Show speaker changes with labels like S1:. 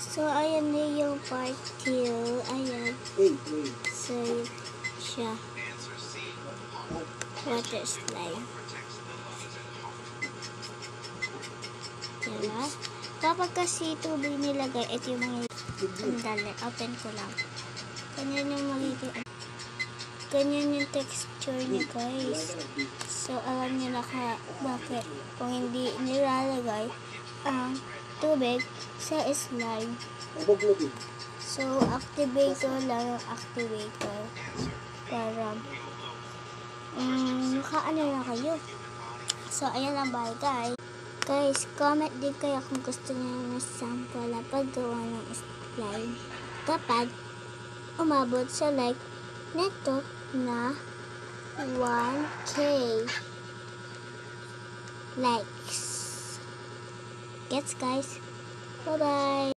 S1: So, ayan na yung part 2. Ayan. So, siya. Water slide. Diba? Kapag kasi tubig nilagay, ito yung mga sandali. Open ko lang. Ganyan yung magiging ganyan yung texture niya, guys. So, alam niyo na bakit kung hindi nilalagay ang tubig sa slime. So, activator lang yung activator para makaano na kayo. So, ayan lang ba, guys. Guys, comment din kayo kung gusto niyo na sample na paggawa ng slime kapag umabot sa like neto na 1K likes. Gets, guys? Bye-bye!